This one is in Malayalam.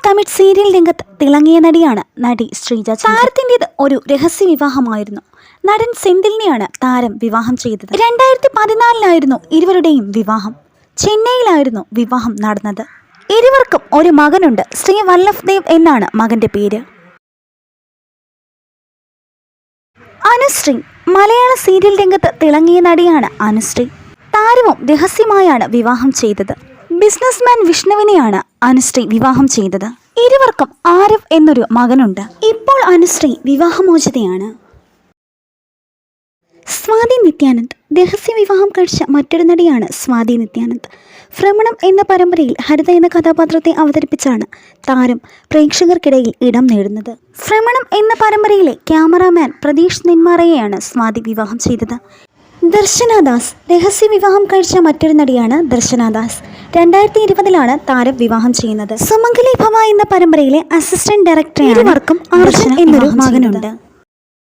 തമിഴ് സീരിയൽ രംഗത്ത് തിളങ്ങിയ നടിയാണ് നടി ശ്രീജ. താരത്തിൻ്റെത് ഒരു രഹസ്യ വിവാഹമായിരുന്നു. നടൻ സെന്തിലിനെയാണ് താരം വിവാഹം ചെയ്തത്. 2014 ഇരുവരുടെയും വിവാഹം. ചെന്നൈയിലായിരുന്നു വിവാഹം നടന്നത്. ഇരുവർക്കും ഒരു മകനുണ്ട്. ശ്രീ വല്ലഭ് ദേവ് എന്നാണ് മകന്റെ പേര്. അനുശ്രീ മലയാള സീരിയൽ രംഗത്ത് തിളങ്ങിയ നടിയാണ് അനുശ്രീ. താരവും രഹസ്യമായാണ് വിവാഹം ചെയ്തത്. ബിസിനസ്മാൻ വിഷ്ണുവിനെയാണ് അനുശ്രീ വിവാഹം ചെയ്തത്. ഇരുവർക്കും ആരവ് എന്നൊരു മകനുണ്ട്. ഇപ്പോൾ അനുശ്രീ വിവാഹമോചിതയാണ്. സ്വാതി നിത്യാനന്ദ് രഹസ്യ വിവാഹം കഴിച്ച മറ്റൊരു നടിയാണ് സ്വാതി നിത്യാനന്ദ്. ഭ്രമണം എന്ന പരമ്പരയിൽ ഹരിത എന്ന കഥാപാത്രത്തെ അവതരിപ്പിച്ചാണ് താരം പ്രേക്ഷകർക്കിടയിൽ ഇടം നേടുന്നത്. ഭ്രമണം എന്ന പരമ്പരയിലെ ക്യാമറാമാൻ പ്രതീഷ് നെന്മാറയെയാണ് സ്വാതി വിവാഹം ചെയ്തത്. ദർശന ദാസ് രഹസ്യ വിവാഹം കഴിച്ച മറ്റൊരു നടിയാണ് ദർശന ദാസ്. 2020 താരം വിവാഹം ചെയ്യുന്നത്. സുമംഗലി ഭവ എന്ന പരമ്പരയിലെ അസിസ്റ്റന്റ് ഡയറക്ടറാണ്. ഇരുവർക്കും അർജുൻ എന്നൊരു മകനുണ്ട്.